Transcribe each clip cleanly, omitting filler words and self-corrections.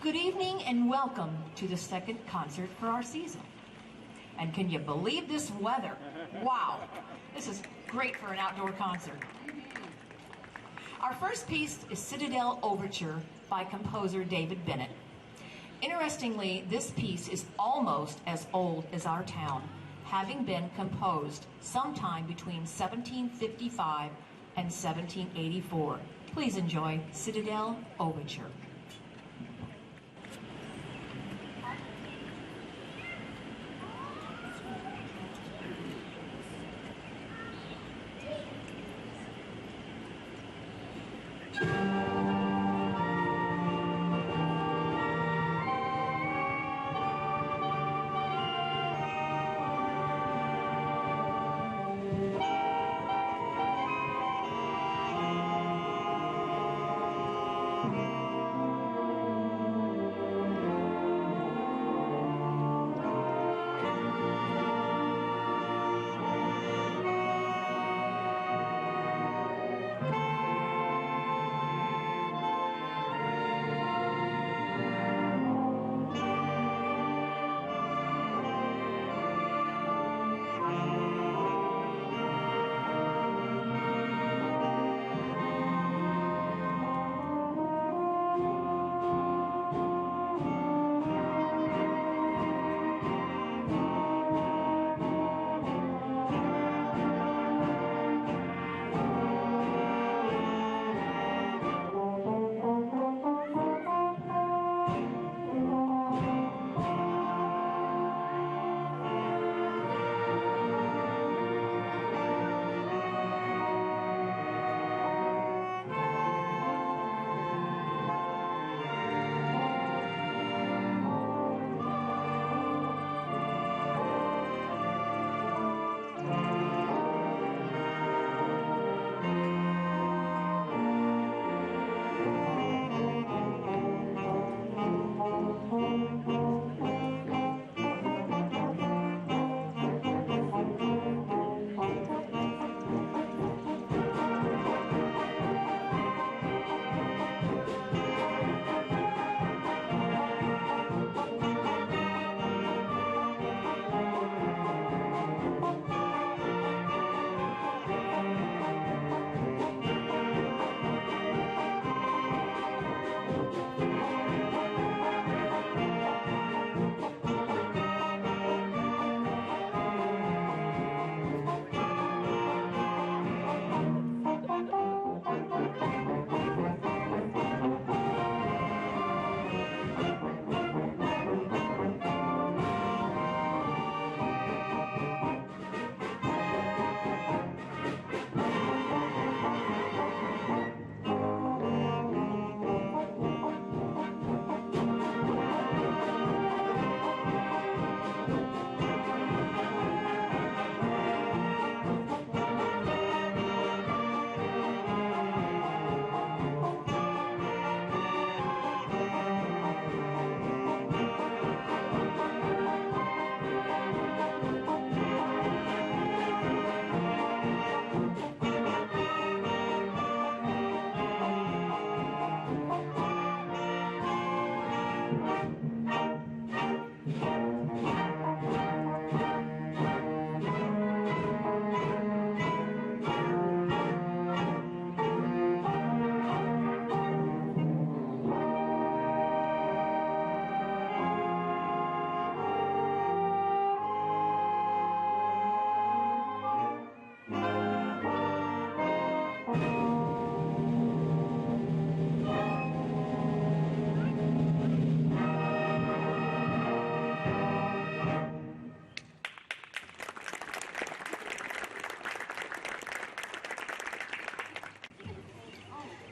Good evening and welcome to the second concert for our season. And can you believe this weather? Wow, this is great for an outdoor concert. Our first piece is Citadel Overture by composer David Bennett. Interestingly, this piece is almost as old as our town, having been composed sometime between 1755 and 1784. Please enjoy Citadel Overture.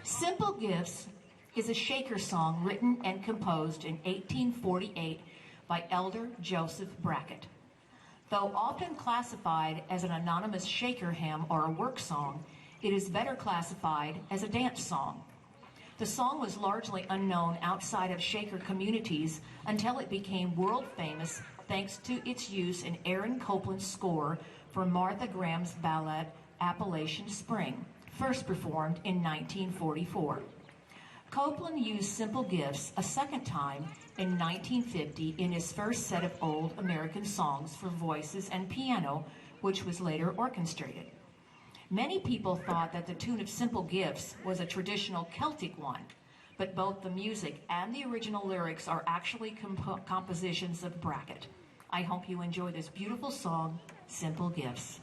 Simple Gifts is a Shaker song written and composed in 1848 by Elder Joseph Brackett. Though often classified as an anonymous Shaker hymn or a work song, it is better classified as a dance song. The song was largely unknown outside of Shaker communities until it became world famous thanks to its use in Aaron Copland's score for Martha Graham's ballad Appalachian Spring, first performed in 1944. Copeland used Simple Gifts a second time in 1950 in his first set of old American songs for voices and piano, which was later orchestrated. Many people thought that the tune of Simple Gifts was a traditional Celtic one, but both the music and the original lyrics are actually compositions of Brackett. I hope you enjoy this beautiful song, Simple Gifts.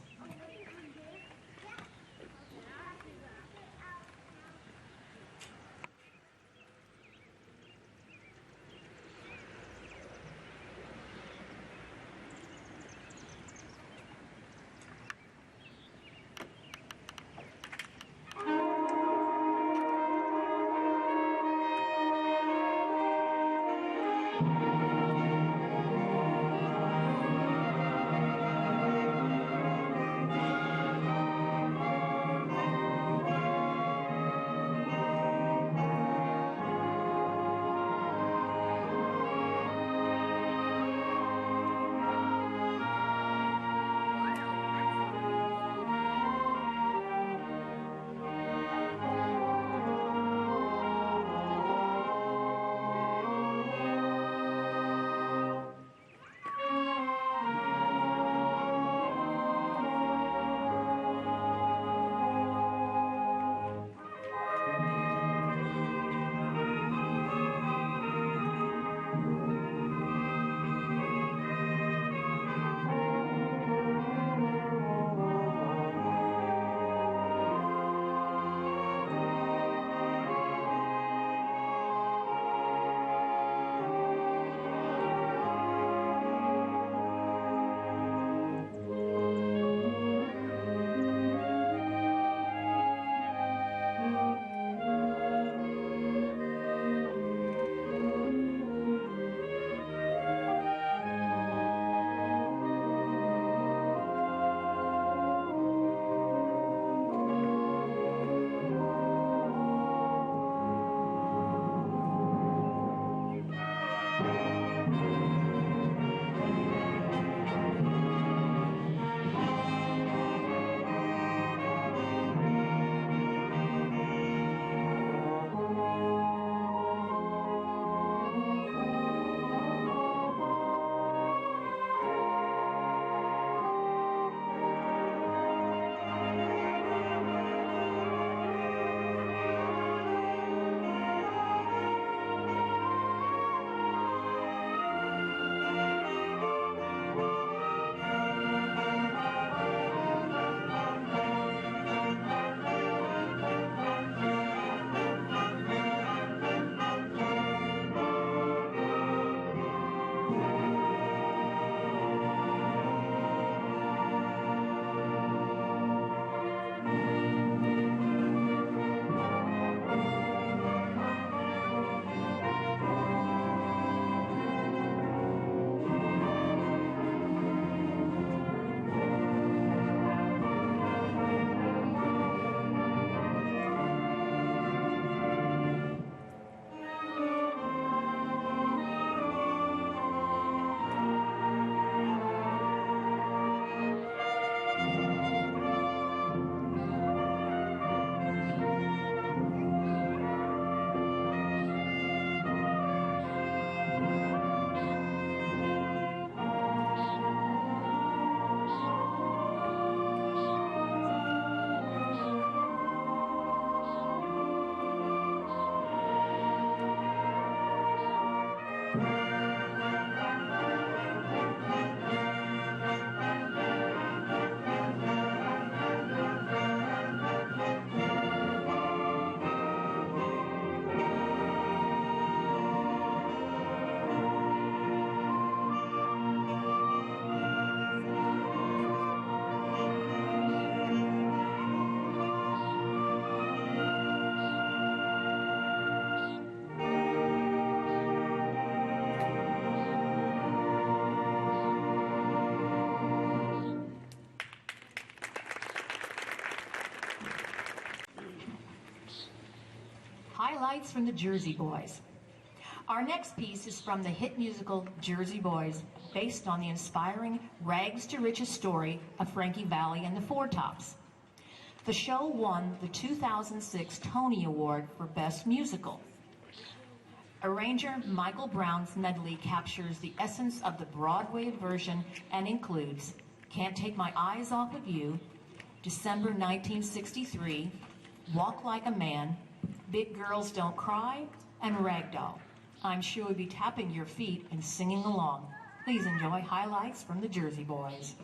Highlights from the Jersey Boys. Our next piece is from the hit musical Jersey Boys, based on the inspiring rags to riches story of Frankie Valli and the Four Tops. The show won the 2006 Tony Award for Best Musical. Arranger Michael Brown's medley captures the essence of the Broadway version and includes Can't Take My Eyes Off of You, December 1963, Walk Like a Man, Big Girls Don't Cry, and Ragdoll. I'm sure you'll be tapping your feet and singing along. Please enjoy highlights from the Jersey Boys.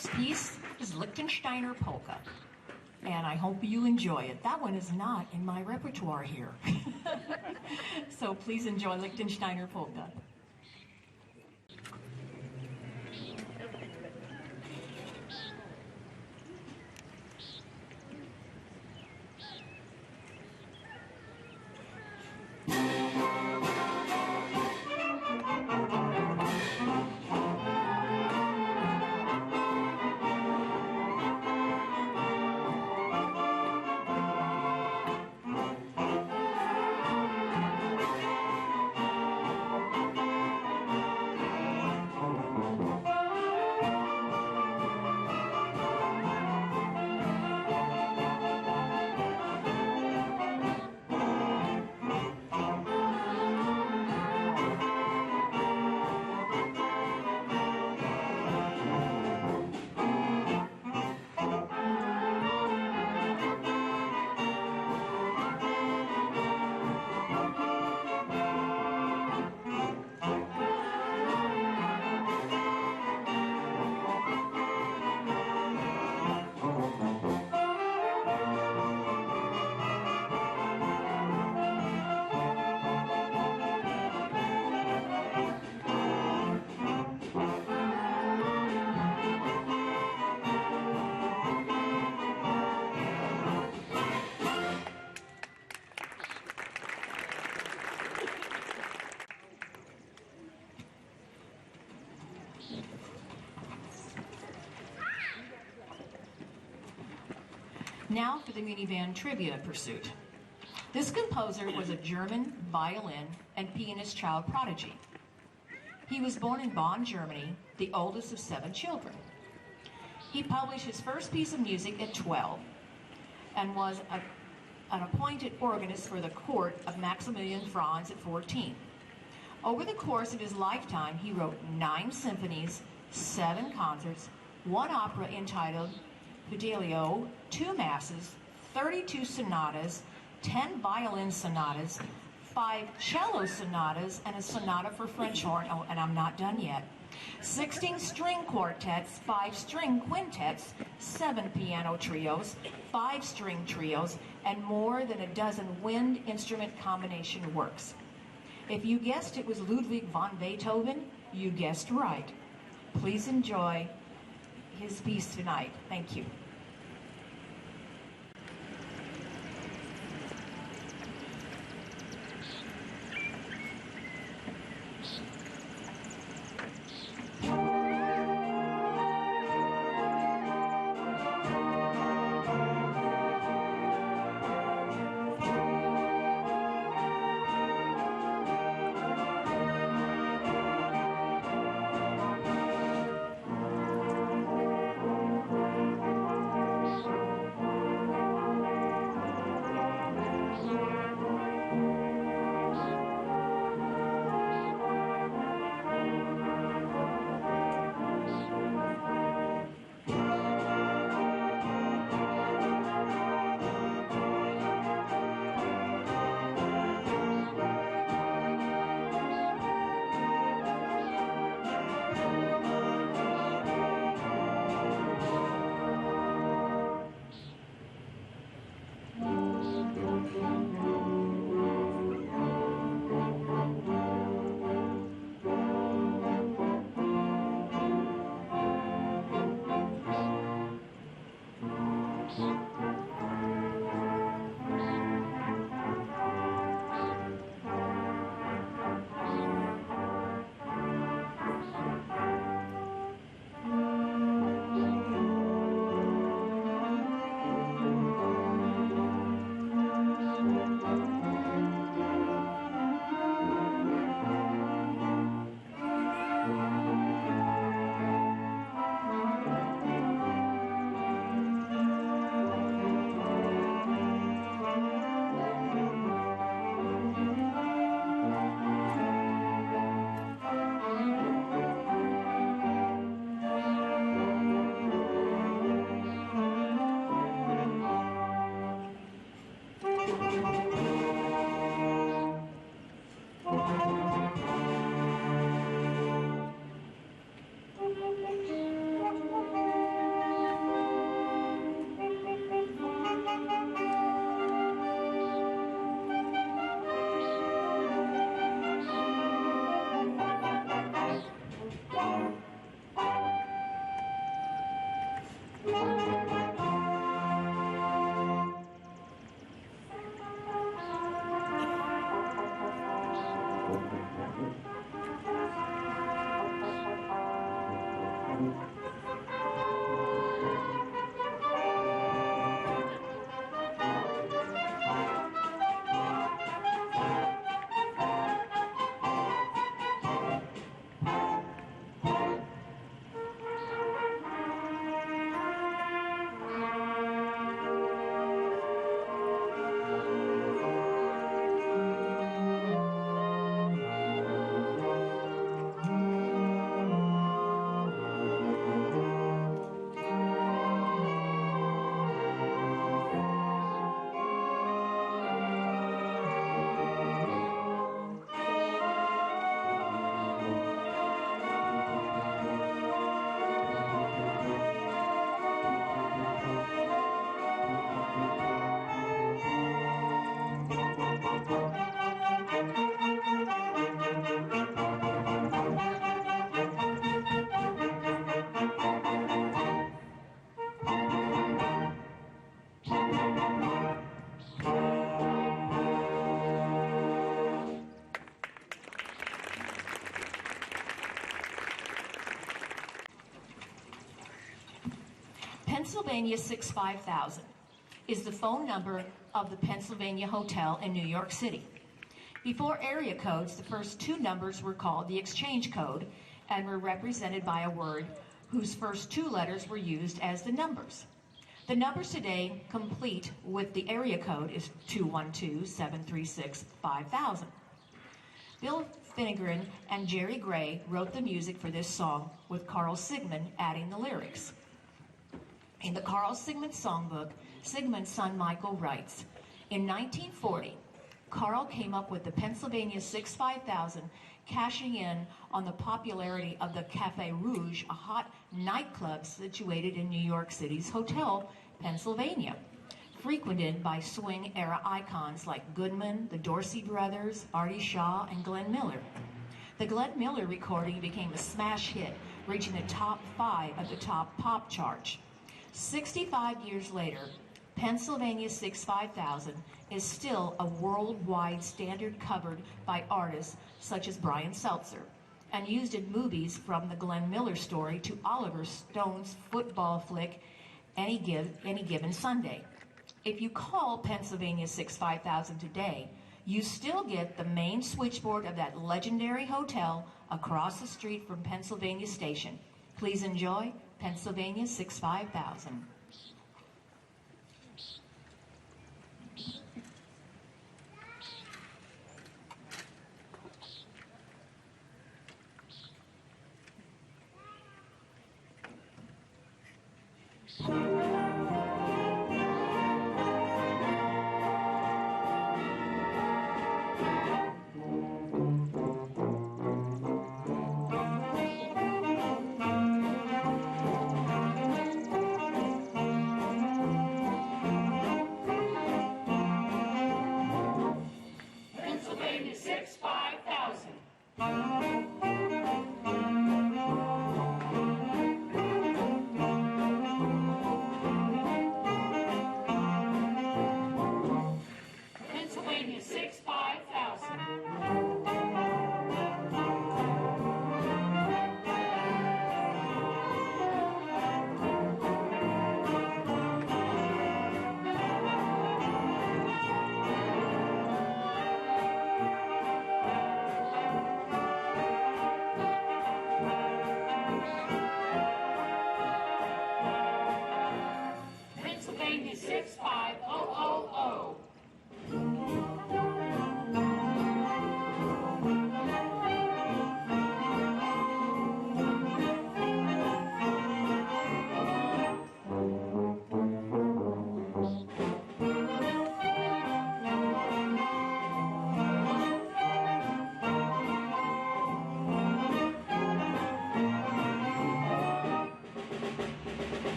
next piece is Liechtensteiner Polka, and I hope you enjoy it. That one is not in my repertoire here. So please enjoy Liechtensteiner Polka. Now for the minivan trivia pursuit. This composer was a German violin and pianist child prodigy. He was born in Bonn, Germany, the oldest of 7 children. He published his first piece of music at 12 and was an appointed organist for the court of Maximilian Franz at 14. Over the course of his lifetime, he wrote 9 symphonies, 7 concerts, 1 opera entitled Fidelio, 2 masses, 32 sonatas, 10 violin sonatas, 5 cello sonatas, and a sonata for French horn, oh, and I'm not done yet, 16 string quartets, 5 string quintets, 7 piano trios, 5 string trios, and more than a dozen wind instrument combination works. If you guessed it was Ludwig van Beethoven, you guessed right. Please enjoy his piece tonight. Thank you. Pennsylvania 65000 is the phone number of the Pennsylvania Hotel in New York City. Before area codes, the first two numbers were called the exchange code and were represented by a word whose first two letters were used as the numbers. The numbers today, complete with the area code, is 212-736-5000. Bill Finnegan and Jerry Gray wrote the music for this song, with Carl Sigmund adding the lyrics. In the Carl Sigmund songbook, Sigmund's son Michael writes, in 1940, Carl came up with the Pennsylvania 65000, cashing in on the popularity of the Café Rouge, a hot nightclub situated in New York City's Hotel, Pennsylvania, frequented by swing-era icons like Goodman, the Dorsey Brothers, Artie Shaw, and Glenn Miller. The Glenn Miller recording became a smash hit, reaching the top 5 of the top pop chart. 65 years later, Pennsylvania 65000 is still a worldwide standard covered by artists such as Brian Seltzer and used in movies from the Glenn Miller story to Oliver Stone's football flick Any Given Sunday. If you call Pennsylvania 65000 today, you still get the main switchboard of that legendary hotel across the street from Pennsylvania Station. Please enjoy Pennsylvania 65000. Pennsylvania 65000. Pennsylvania 65000. Pennsylvania 65000.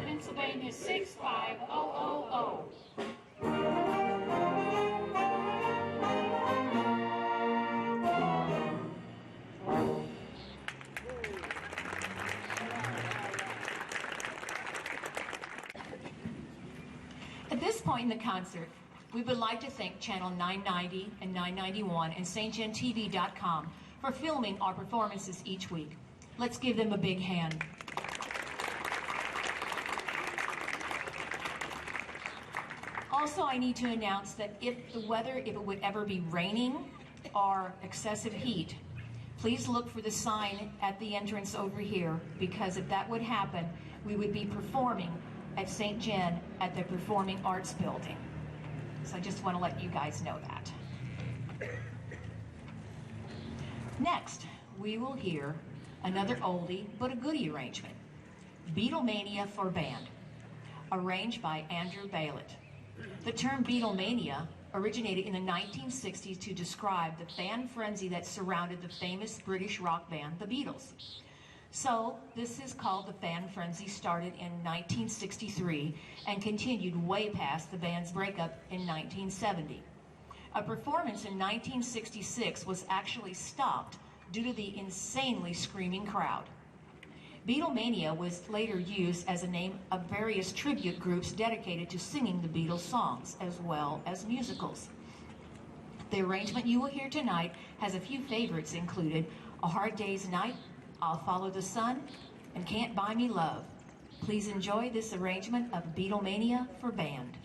Pennsylvania 65000. At this point in the concert, we would like to thank Channel 990 and 991 and stgentv.com for filming our performances each week. Let's give them a big hand. Also, I need to announce that if it would ever be raining or excessive heat, please look for the sign at the entrance over here, because if that would happen, we would be performing at St. Gen at the Performing Arts Building. So I just want to let you guys know that. Next, we will hear another oldie but a goodie arrangement, Beatlemania for Band, arranged by Andrew Baylett. The term Beatlemania originated in the 1960s to describe the fan frenzy that surrounded the famous British rock band, the Beatles. So this is called the fan frenzy, started in 1963 and continued way past the band's breakup in 1970. A performance in 1966 was actually stopped due to the insanely screaming crowd. Beatlemania was later used as a name of various tribute groups dedicated to singing the Beatles songs, as well as musicals. The arrangement you will hear tonight has a few favorites included A Hard Day's Night, I'll Follow the Sun, and Can't Buy Me Love. Please enjoy this arrangement of Beatlemania for band.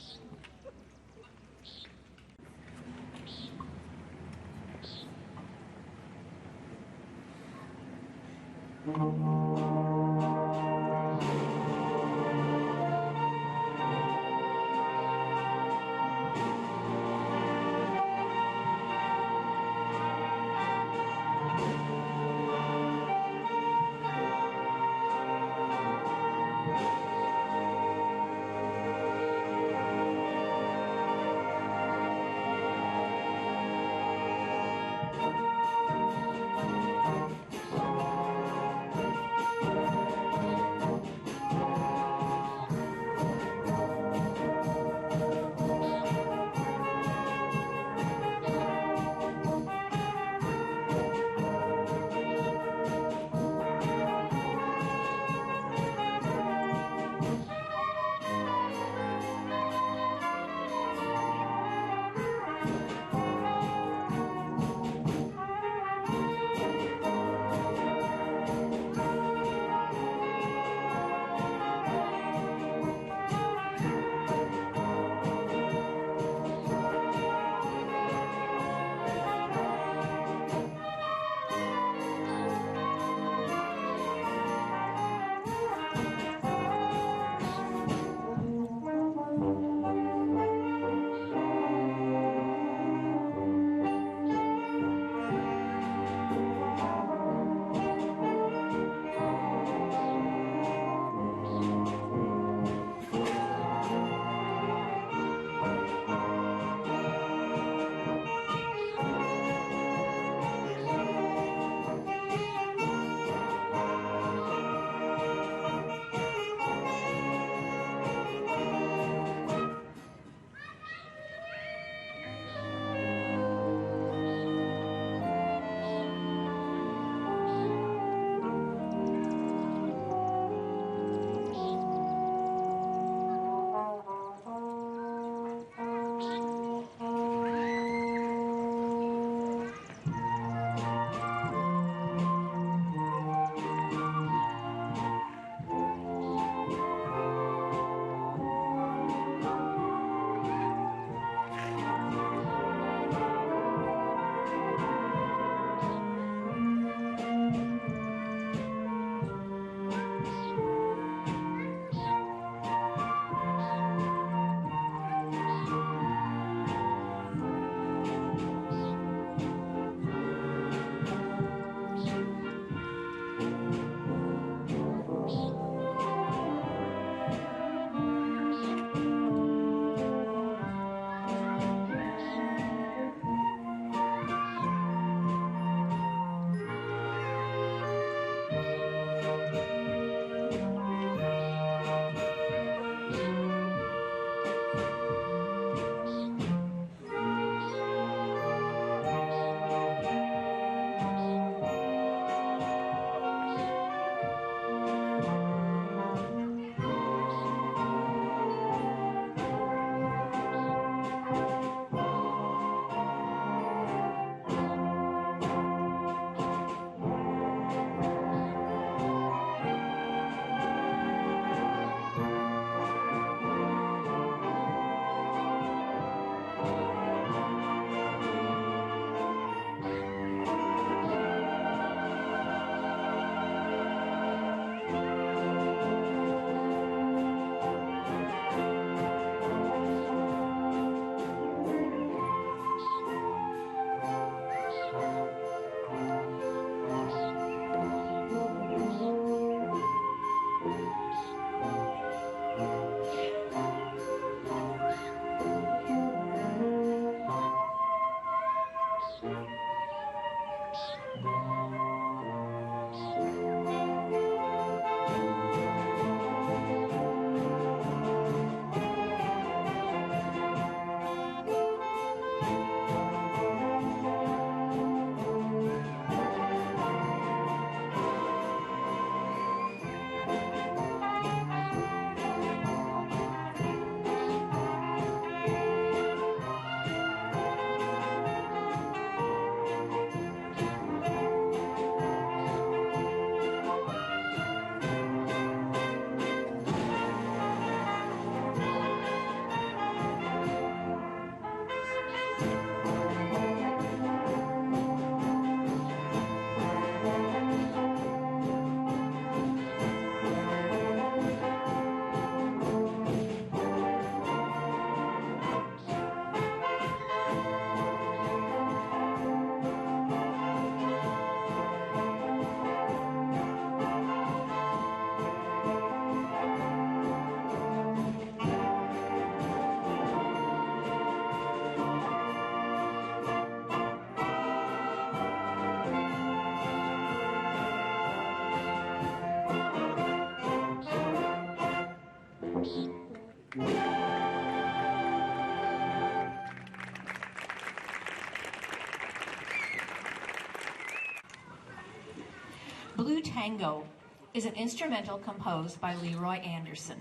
Blue Tango is an instrumental composed by Leroy Anderson.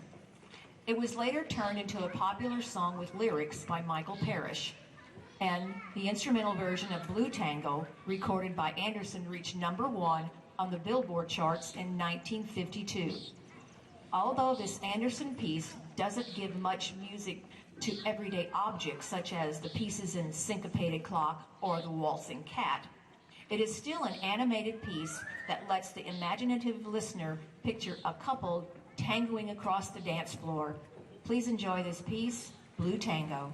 It was later turned into a popular song with lyrics by Michael Parrish, and the instrumental version of Blue Tango, recorded by Anderson, reached #1 on the Billboard charts in 1952. Although this Anderson piece doesn't give much music to everyday objects such as the pieces in Syncopated Clock or the Waltzing Cat, it is still an animated piece that lets the imaginative listener picture a couple tangoing across the dance floor. Please enjoy this piece, Blue Tango.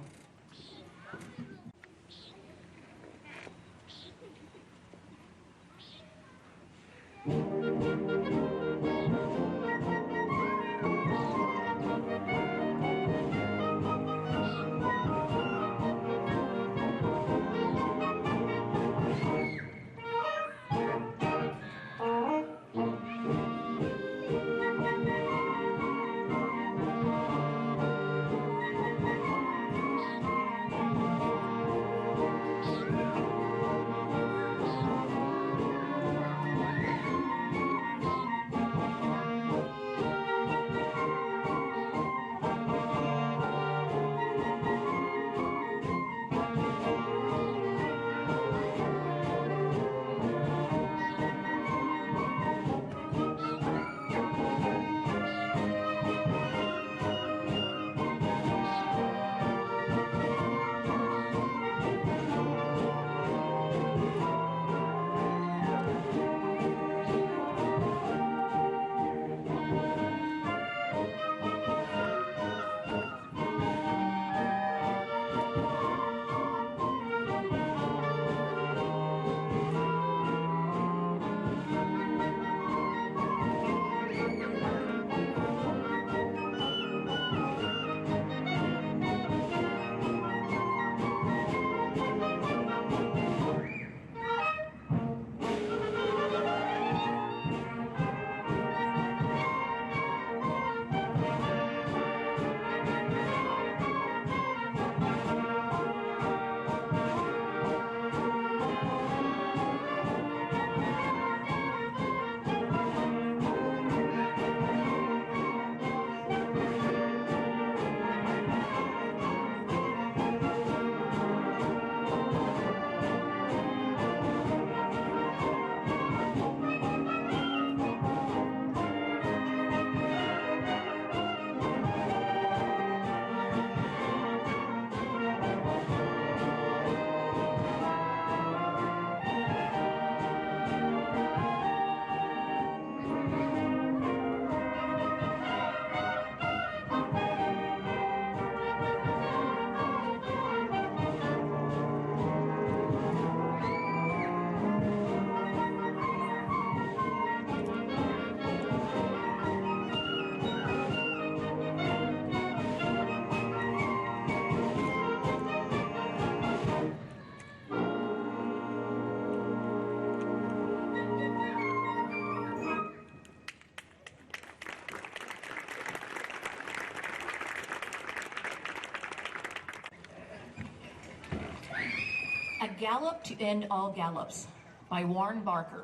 A Gallop to End All Gallops by Warren Barker.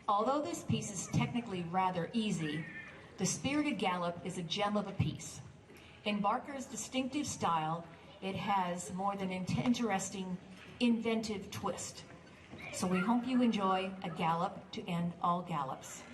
Although this piece is technically rather easy, the spirited gallop is a gem of a piece. In Barker's distinctive style, it has more than an interesting, inventive twist. So we hope you enjoy A Gallop to End All Gallops.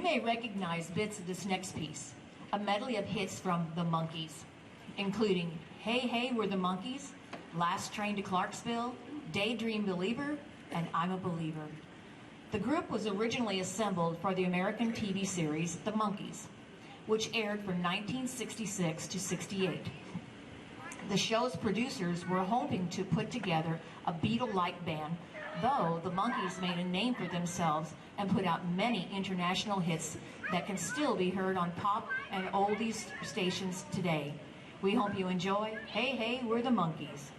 may recognize bits of this next piece, a medley of hits from the Monkees, including Hey Hey We're the Monkees, Last Train to Clarksville, Daydream Believer, and I'm a Believer. The group was originally assembled for the American TV series The Monkees, which aired from 1966 to 68. The show's producers were hoping to put together a Beatle-like band, though the Monkees made a name for themselves and put out many international hits that can still be heard on pop and oldies stations today. We hope you enjoy Hey Hey We're the Monkees.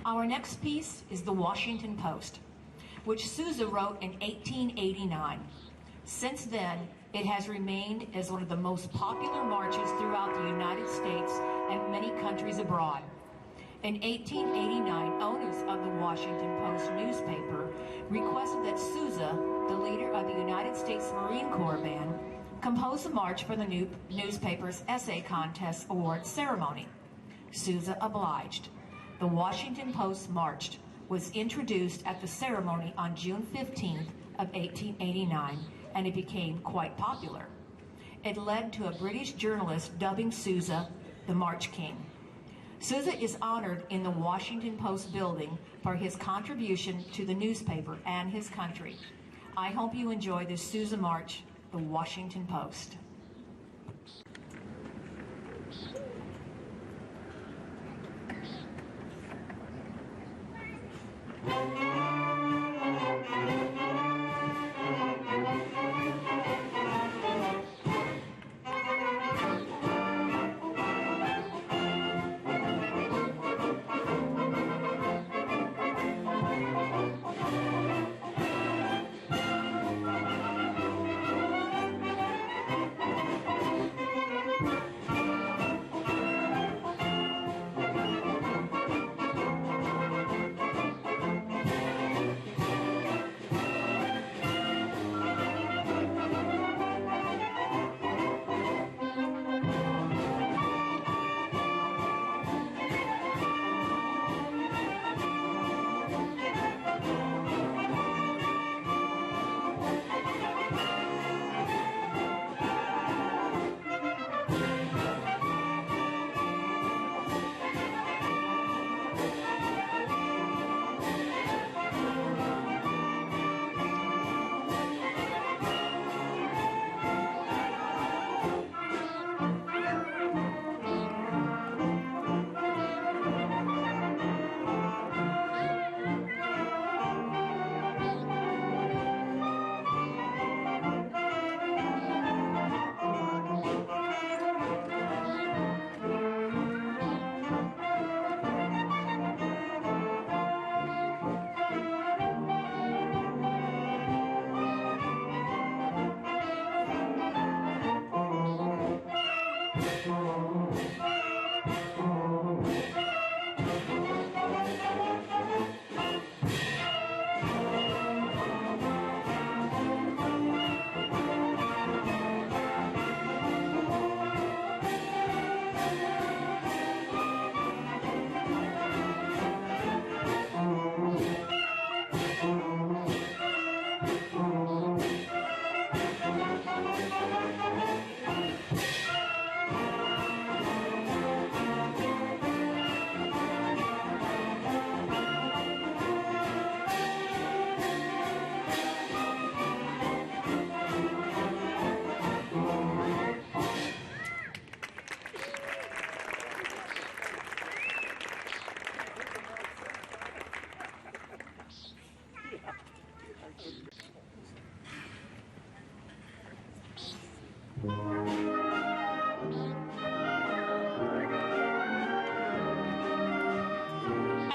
Our next piece is The Washington Post, which Sousa wrote in 1889. Since then, it has remained as one of the most popular marches throughout the United States and many countries abroad. In 1889, owners of the Washington Post newspaper requested that Sousa, the leader of the United States Marine Corps Band, compose a march for the newspaper's essay contest award ceremony. Sousa obliged. The Washington Post march was introduced at the ceremony on June 15th of 1889, and it became quite popular. It led to a British journalist dubbing Sousa the March King. Sousa is honored in the Washington Post building for his contribution to the newspaper and his country. I hope you enjoy this Sousa March, the Washington Post.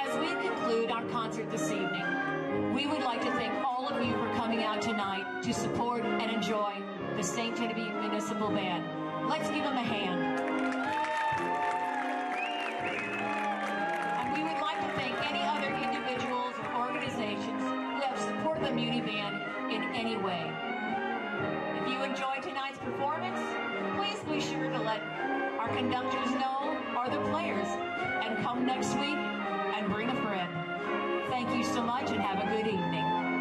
As we conclude our concert this evening, we would like to thank all of you for coming out tonight to support and enjoy the St. Genevieve Municipal Band. Let's give them a hand. And we would like to thank any other individuals or organizations who have supported the Muni Band in any way. If you enjoyed tonight's performance, please be sure to let our conductors know, or the players, and come next week and bring a friend. Thank you so much and have a good evening.